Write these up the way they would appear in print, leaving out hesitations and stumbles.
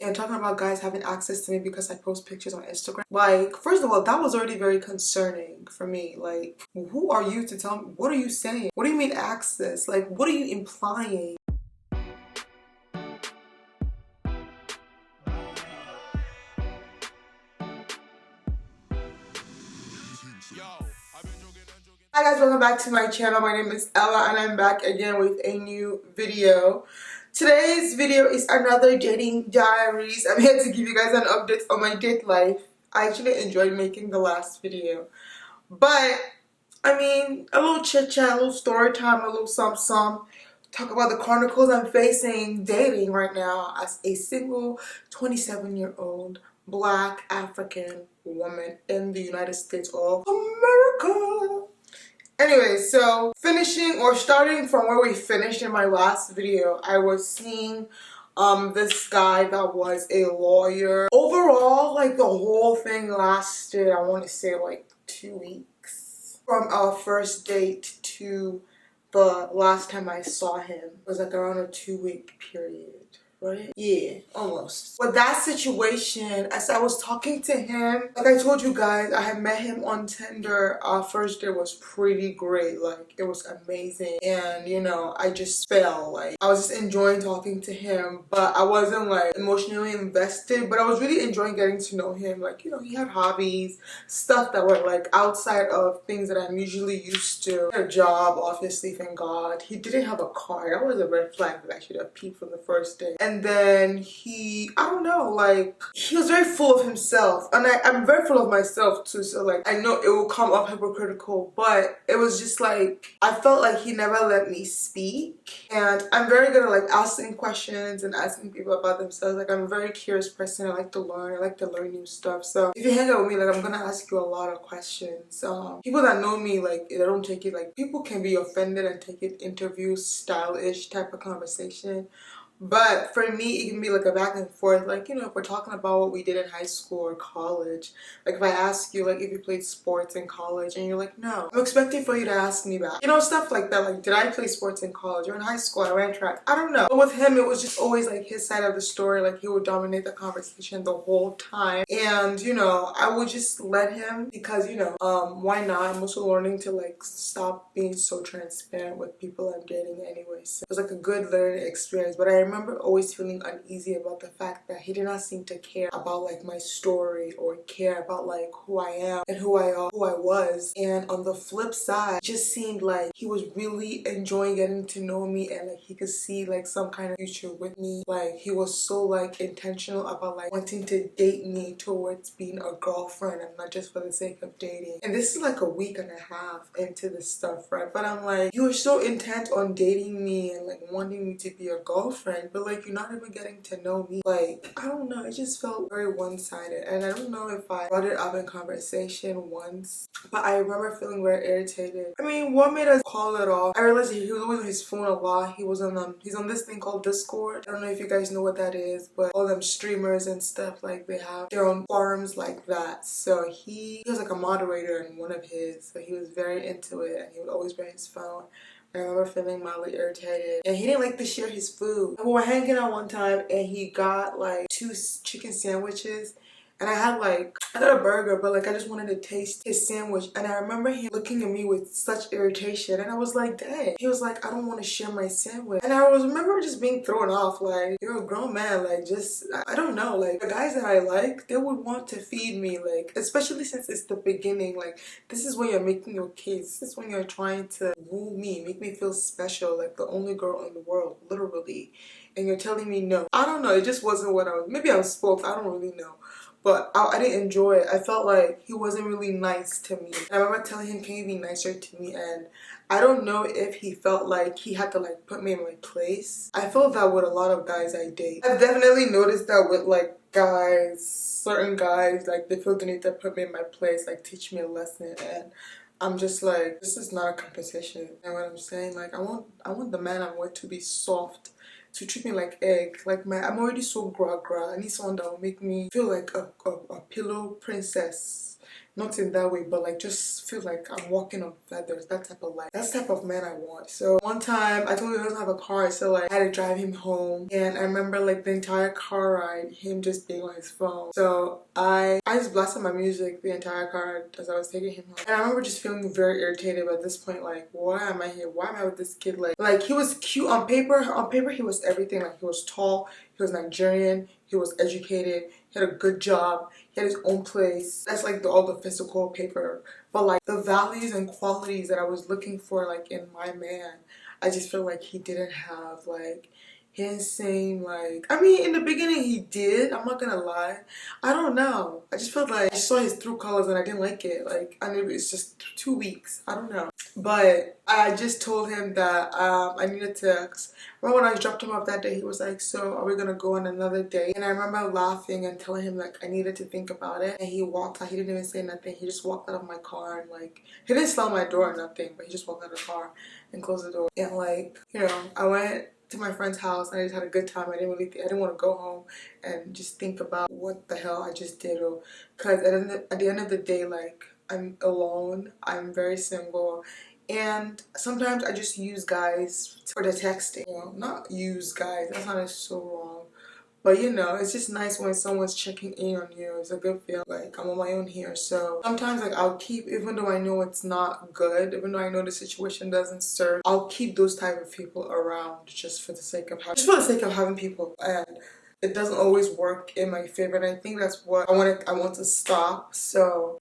And talking about guys having access to me because I post pictures on Instagram. Like, first of all, that was already very concerning for me. Like, who are you to tell me? What are you saying? What do you mean access? Like, what are you implying? Hi guys, welcome back to my channel. My name is Ella and I'm back again with a new video. Today's video is another dating diaries. I'm here to give you guys an update on my date life. I actually enjoyed making the last video. But, I mean, a little chit chat, a little story time, a little some. Talk about the chronicles I'm facing dating right now as a single 27-year-old Black African woman in the United States of America. Anyway, so finishing or starting from where we finished in my last video, I was seeing this guy that was a lawyer. Overall, like the whole thing lasted, I want to say like 2 weeks. From our first date to the last time I saw him, it was like around a 2-week period. Right? Yeah, almost. With that situation, as I was talking to him, like I told you guys, I had met him on Tinder. Our first day was pretty great. Like, it was amazing. And, you know, I just felt like I was just enjoying talking to him, but I wasn't like emotionally invested, but I was really enjoying getting to know him. Like, you know, he had hobbies, stuff that were like outside of things that I'm usually used to. He had a job, obviously, thank God. He didn't have a car. That was a red flag that I should have peeped from the first day. And then I don't know, like, he was very full of himself. And I'm very full of myself too, so like, I know it will come up hypocritical, but it was just like, I felt like he never let me speak. And I'm very good at like asking questions and asking people about themselves. Like, I'm a very curious person. I like to learn new stuff. So if you hang out with me, like, I'm gonna ask you a lot of questions. People that know me, like, they don't take it, like, people can be offended and take it interview style-ish type of conversation. But for me, it can be like a back and forth. Like, you know, if we're talking about what we did in high school or college, like if I ask you, like, if you played sports in college and you're like, no, I'm expecting for you to ask me back. You know, stuff like that. Like, did I play sports in college or in high school? I ran track. I don't know. But with him, it was just always like his side of the story. Like, he would dominate the conversation the whole time. And, you know, I would just let him because, you know, why not? I'm also learning to like stop being so transparent with people I'm dating anyway. So it was like a good learning experience. But I remember always feeling uneasy about the fact that he did not seem to care about like my story or care about like who I am and who I was. And on the flip side, it just seemed like he was really enjoying getting to know me and like he could see like some kind of future with me. Like, he was so like intentional about like wanting to date me towards being a girlfriend and not just for the sake of dating. And this is like a week and a half into this stuff, right? But I'm like, you were so intent on dating me and like wanting me to be a girlfriend, but like you're not even getting to know me. Like, I don't know, it just felt very one-sided. And I don't know if I brought it up in conversation once, but I remember feeling very irritated. I mean, what made us call it off? I realized he was always on his phone a lot. He's on this thing called Discord. I don't know if you guys know what that is, but all them streamers and stuff, like, they have their own forums like that. So he was like a moderator in one of his, so he was very into it and he would always bring his phone. I remember feeling mildly irritated, and he didn't like to share his food. We were hanging out one time and he got like 2 chicken sandwiches, and I got a burger, but like I just wanted to taste his sandwich. And I remember him looking at me with such irritation, and I was like, dang. He was like, I don't want to share my sandwich. And I remember just being thrown off. Like, you're a grown man, like, just, I don't know, like, the guys that I like, they would want to feed me, like, especially since it's the beginning. Like, this is when you're making your kids. This is when you're trying to woo me, make me feel special, like the only girl in the world, literally. And you're telling me no. I don't know, it just wasn't what I was, maybe I was spoiled, I don't really know. But I didn't enjoy it. I felt like he wasn't really nice to me. And I remember telling him, can you be nicer to me? And I don't know if he felt like he had to like put me in my place. I felt that with a lot of guys I date. I've definitely noticed that with like guys, certain guys, like they feel the need to put me in my place, like teach me a lesson. And I'm just like, this is not a competition. You know what I'm saying? Like, I want the man I'm with to be soft, to treat me like egg. Like, I'm already so gra. I need someone that will make me feel like a pillow princess. not in that way, but like just feel like I'm walking on feathers, that type of life. That's the type of man I want. So one time I told him he doesn't have a car, so like I had to drive him home, and I remember like the entire car ride him just being on his phone. So I just blasted my music the entire car ride as I was taking him home, and I remember just feeling very irritated. But at this point, like, why am I here? Why am I with this kid? Like he was cute on paper. On paper he was everything. Like he was tall, he was Nigerian, he was educated, he had a good job, he had his own place. That's like all the physical paper. But like the values and qualities that I was looking for like in my man, I just feel like he didn't have. Like he didn't seem like, I mean, in the beginning he did, I'm not gonna lie. I don't know. I just felt like I saw his true colors and I didn't like it. Like I knew it's just 2 weeks. I don't know. But I just told him that I needed to. Remember when I dropped him off that day, he was like, so are we gonna go on another date? And I remember laughing and telling him like I needed to think about it. And he walked out. He didn't even say nothing. He just walked out of my car and like he didn't slam my door or nothing, but he just walked out of the car and closed the door. And like, you know, I went to my friend's house and I just had a good time. I didn't want to go home and just think about what the hell I just did, or because at the end of the day, like I'm alone, I'm very single, and sometimes I just use guys for the texting. You know, not use guys, that sounded so wrong. But you know, it's just nice when someone's checking in on you. It's a good feeling. Like I'm on my own here. So sometimes like I'll keep, even though I know it's not good, even though I know the situation doesn't serve, I'll keep those type of people around just for the sake of having people. And it doesn't always work in my favor, and I think that's what I want to stop. So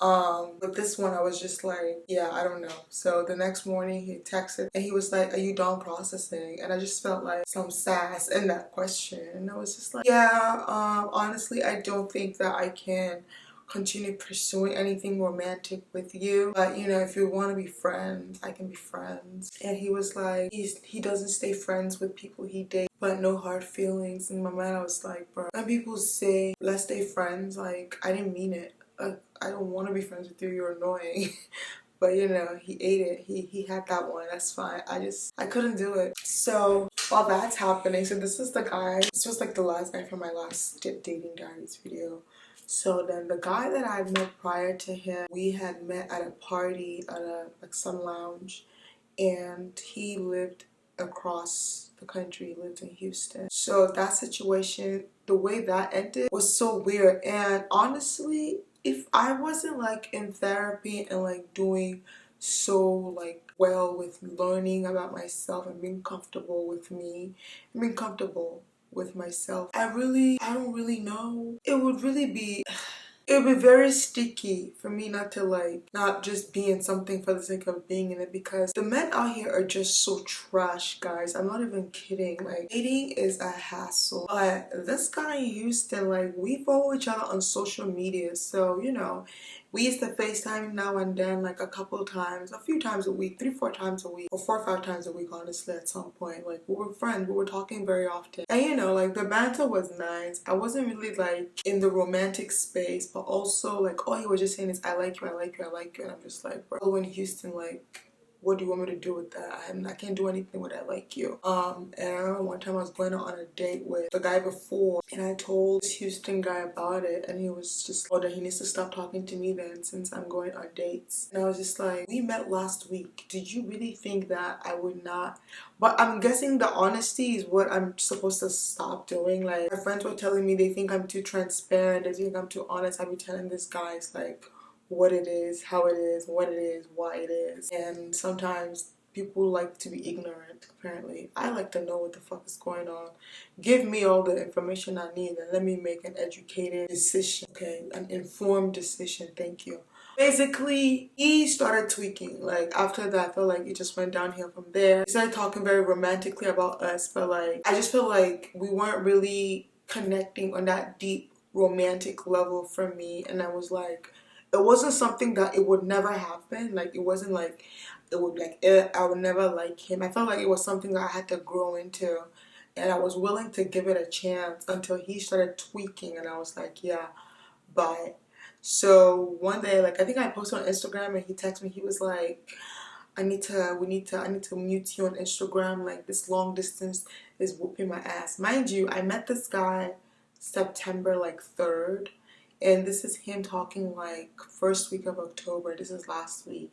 with this one I was just like, yeah, I don't know. So the next morning he texted and he was like, are you done processing? And I just felt like some sass in that question, and I was just like, yeah, honestly I don't think that I can continue pursuing anything romantic with you, but you know, if you want to be friends, I can be friends. And he was like, he doesn't stay friends with people he dates, but no hard feelings. In my mind I was like, bro, when people say let's stay friends, like I didn't mean it. Like, I don't want to be friends with you, you're annoying. But you know, he ate it. He had that one. That's fine. I couldn't do it. So while that's happening, so this is the guy. This was like the last guy from my last dating diaries video. So then the guy that I met prior to him, we had met at a party at a like some lounge, and he lived across the country. He lived in Houston. So that situation, the way that ended was so weird. And honestly, if I wasn't like in therapy and like doing so like well with learning about myself and being comfortable with me and being comfortable with myself, I don't really know. It would be very sticky for me not to like, not just be in something for the sake of being in it, because the men out here are just so trash, guys. I'm not even kidding. Like, dating is a hassle. But this guy in Houston, like, we follow each other on social media, so you know, we used to FaceTime now and then, like a few times a week, 3-4 times a week, or 4 or 5 times a week, honestly, at some point. Like, we were friends, we were talking very often. And you know, like, the banter was nice. I wasn't really like in the romantic space, but also like all he was just saying is, I like you, I like you, I like you. And I'm just like, bro, in Houston, like, what do you want me to do with that? I can't do anything with I like you. And I remember one time I was going on a date with the guy before, and I told this Houston guy about it, and he was just, oh, that he needs to stop talking to me then, since I'm going on dates. And I was just like, we met last week. Did you really think that I would not? But I'm guessing the honesty is what I'm supposed to stop doing. Like, my friends were telling me they think I'm too transparent, they think I'm too honest. I be telling this guy, it's like, what it is, how it is, what it is, why it is. And sometimes people like to be ignorant, apparently. I like to know what the fuck is going on. Give me all the information I need and let me make an educated decision, okay? An informed decision, thank you. Basically, he started tweaking. Like, after that, I felt like it just went downhill from there. He started talking very romantically about us, but like, I just feel like we weren't really connecting on that deep romantic level for me. And I was like, it wasn't something that it would never happen. Like, it wasn't like it would like I would never like him. I felt like it was something that I had to grow into, and I was willing to give it a chance until he started tweaking, and I was like, yeah, bye. So one day, like, I think I posted on Instagram and he texted me. He was like, I need to mute you on Instagram. Like, this long distance is whooping my ass. Mind you, I met this guy September like 3rd. And this is him talking like first week of October. This is last week.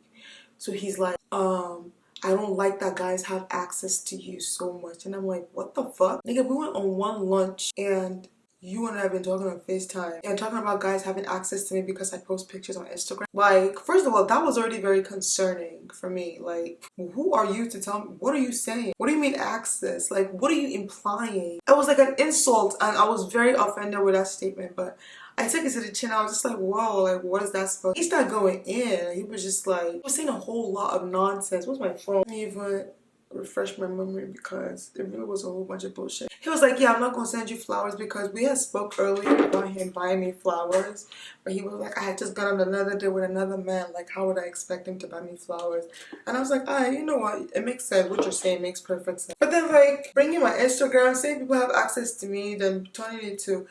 So he's like, I don't like that guys have access to you so much. And I'm like, what the fuck? Nigga, we went on one lunch and you and I have been talking on FaceTime and talking about guys having access to me because I post pictures on Instagram. Like, first of all, that was already very concerning for me. Like, who are you to tell me? What are you saying? What do you mean access? Like, what are you implying? It was like an insult, and I was very offended with that statement, but I took it to the chin. I was just like, whoa, like, what is that supposed to? He started going in. He was just like, he was saying a whole lot of nonsense. What's my phone? Let me even refresh my memory because it really was a whole bunch of bullshit. He was like, yeah, I'm not gonna send you flowers because we had spoke earlier about him buying me flowers. But he was like, I had just got on another day with another man. Like, how would I expect him to buy me flowers? And I was like, you know what? It makes sense. What you're saying makes perfect sense. But then, like, bringing my Instagram, saying people have access to me, then turning it to,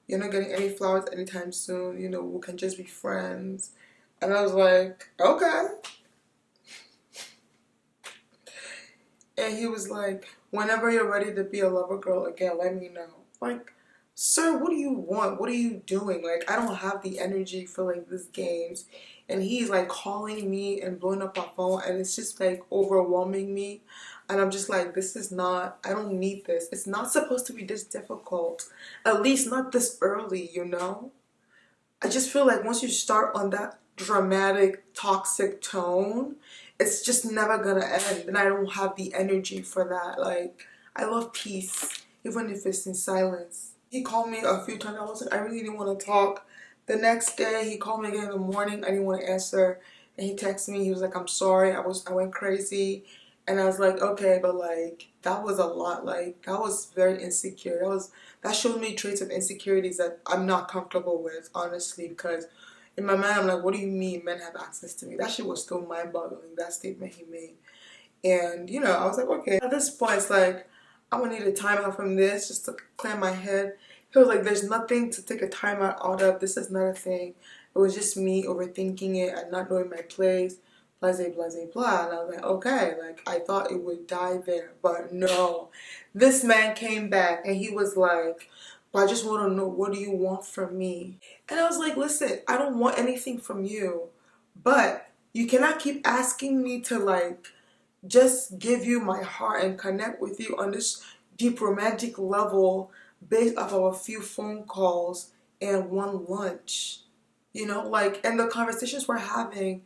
you're not getting any flowers anytime soon. You know, we can just be friends. And I was like, okay. And he was like, whenever you're ready to be a lover girl again, let me know. Like, sir, what do you want? What are you doing? Like, I don't have the energy for like these games. And he's like calling me and blowing up my phone, and it's just like overwhelming me. And I'm just like, this is not, I don't need this. It's not supposed to be this difficult. At least not this early, you know? I just feel like once you start on that dramatic, toxic tone, it's just never gonna end. And I don't have the energy for that. Like, I love peace, even if it's in silence. He called me a few times. I really didn't want to talk. The next day, he called me again in the morning. I didn't want to answer. And he texted me. He was like, I'm sorry. I went crazy. And I was like, okay, but like, that was a lot. Like, that was very insecure. That showed me traits of insecurities that I'm not comfortable with, honestly, because in my mind, I'm like, what do you mean men have access to me? That shit was still mind-boggling, that statement he made. And, you know, I was like, okay. At this point, it's like, I'm going to need a timeout from this just to clear my head. He was like, there's nothing to take a timeout out of. This is not a thing. It was just me overthinking it and not knowing my place. Blase, blase, blah. And I was like, okay. Like, I thought it would die there. But no. This man came back and he was like, well, I just want to know, what do you want from me? And I was like, listen, I don't want anything from you. But you cannot keep asking me to, like, just give you my heart and connect with you on this deep romantic level based off of a few phone calls and one lunch. You know, like, and the conversations we're having,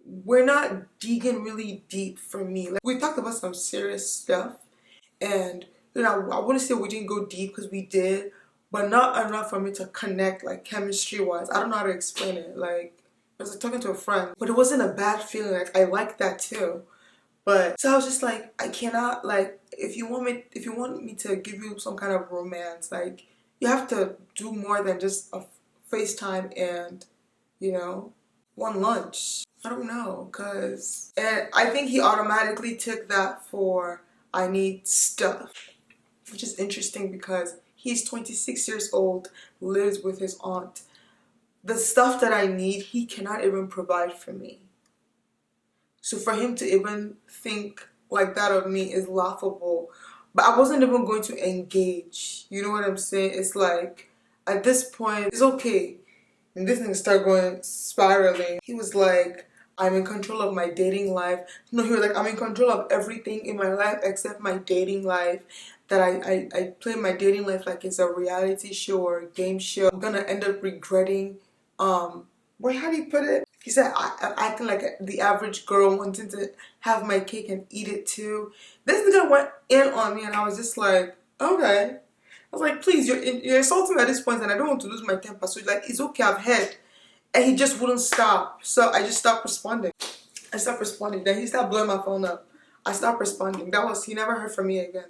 we're not digging really deep for me. Like, we talked about some serious stuff, and you know, I wouldn't say we didn't go deep because we did, but not enough for me to connect, like, chemistry wise. I don't know how to explain it. Like, I was like, talking to a friend, but it wasn't a bad feeling. Like, I liked that too. But so I was just like, I cannot, like, if you want me to give you some kind of romance, like, you have to do more than just a FaceTime and, you know, one lunch. I don't know, and I think he automatically took that for I need stuff, which is interesting because he's 26 years old, lives with his aunt. The stuff that I need, he cannot even provide for me. So for him to even think like that of me is laughable. But I wasn't even going to engage. You know what I'm saying? It's like, at this point, it's okay. And this thing started going spiraling. He was like, I'm in control of my dating life. No, he was like, I'm in control of everything in my life except my dating life. That I play my dating life like it's a reality show or a game show. I'm gonna end up regretting, wait, how do you put it? He said, I'm acting like the average girl wanting to have my cake and eat it too. This nigga went in on me and I was just like, okay. I was like, please, you're insulting me at this point and I don't want to lose my temper. So he's like, it's okay, I've heard. And he just wouldn't stop. So I just stopped responding. I stopped responding. Then he started blowing my phone up. I stopped responding. He never heard from me again.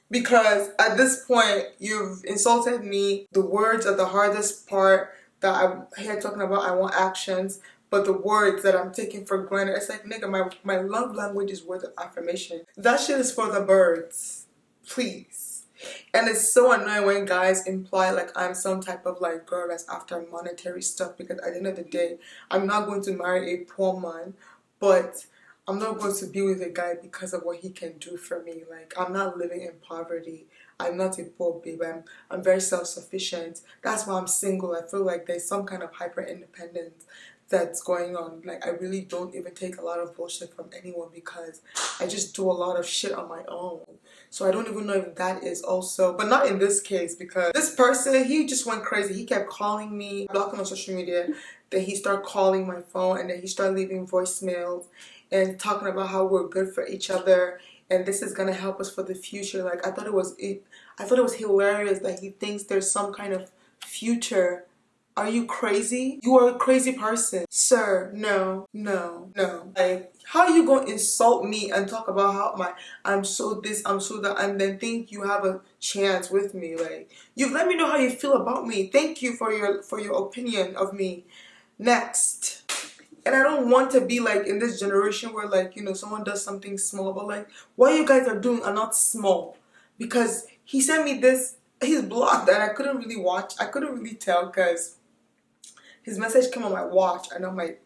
Because at this point, you've insulted me. The words are the hardest part that I'm here talking about. I want actions. But the words that I'm taking for granted, it's like, nigga, my love language is words of affirmation. That shit is for the birds. Please. And it's so annoying when guys imply like I'm some type of like girl that's after monetary stuff, because at the end of the day, I'm not going to marry a poor man, but I'm not going to be with a guy because of what he can do for me. Like, I'm not living in poverty. I'm not a poor babe. I'm very self-sufficient. That's why I'm single. I feel like there's some kind of hyper independence that's going on. Like, I really don't even take a lot of bullshit from anyone because I just do a lot of shit on my own. So I don't even know if that is also, but not in this case, because this person, he just went crazy. He kept calling me, blocking on social media. Then he started calling my phone, and then he started leaving voicemails and talking about how we're good for each other and this is gonna help us for the future. Like, I thought it was hilarious that he thinks there's some kind of future. Are you crazy? You are a crazy person. Sir, no, no, no. Like, how are you gonna insult me and talk about how I'm so this, I'm so that, and then think you have a chance with me? Like, you've let me know how you feel about me. Thank you for your opinion of me. Next. And I don't want to be like in this generation where, like, you know, someone does something small, but like what you guys are doing are not small. Because he sent me this, he's blocked, and I couldn't really watch. I couldn't really tell because his message came on my watch and on my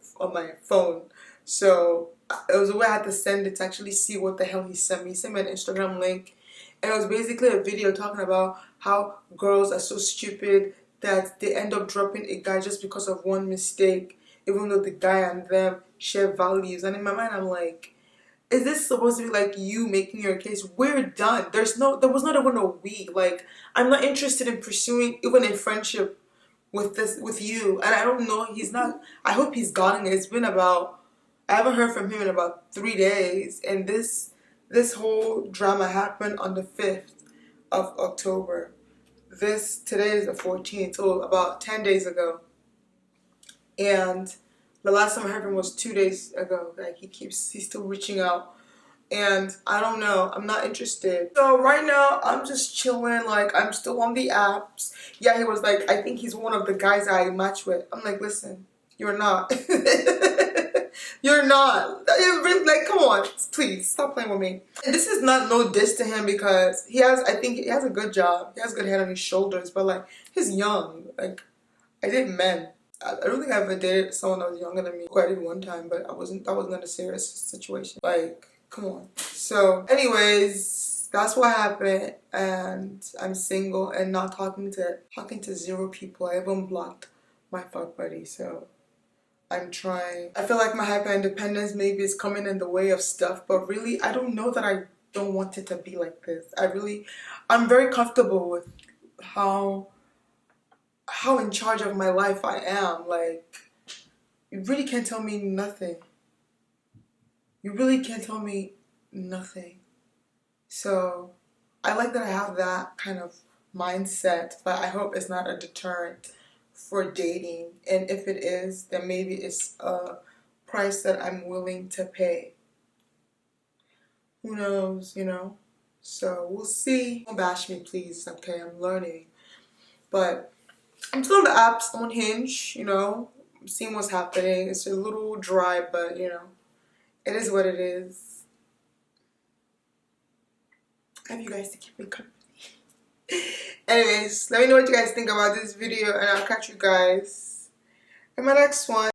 phone. So it was a way I had to send it to actually see what the hell he sent me. He sent me an Instagram link, and it was basically a video talking about how girls are so stupid that they end up dropping a guy just because of one mistake, even though the guy and them share values. And in my mind, I'm like, is this supposed to be like you making your case? We're done. There was not even a we. Like, I'm not interested in pursuing even a friendship with you. And I don't know, he's not, I hope he's gotten it. It's been about, I haven't heard from him in about 3 days, and this whole drama happened on the 5th of October. Today is the 14th, so about 10 days ago. And the last time I heard from him was 2 days ago. Like, he's still reaching out. And I don't know, I'm not interested. So right now, I'm just chilling. Like, I'm still on the apps. Yeah, he was like, I think he's one of the guys I match with. I'm like, listen, you're not. You're not. Like, come on, please, stop playing with me. And this is not no diss to him because I think he has a good job. He has a good head on his shoulders, but like, he's young. Like, I date men. I don't think I ever dated someone that was younger than me. Well, I did one time, but that wasn't in a serious situation. Like, come on. So anyways, that's what happened, and I'm single and not talking to 0 people. I even blocked my fuck buddy, so I'm trying. I feel like my hyper independence maybe is coming in the way of stuff, but really I don't know that I don't want it to be like this. I'm very comfortable with how in charge of my life I am. Like, you really can't tell me nothing. You really can't tell me nothing. So I like that I have that kind of mindset, but I hope it's not a deterrent for dating. And if it is, then maybe it's a price that I'm willing to pay. Who knows, you know? So we'll see. Don't bash me, please. Okay, I'm learning. But I'm still on the apps, on Hinge, you know, seeing what's happening. It's a little dry, but you know, it is what it is. I have you guys to keep me company. Anyways, let me know what you guys think about this video, and I'll catch you guys in my next one.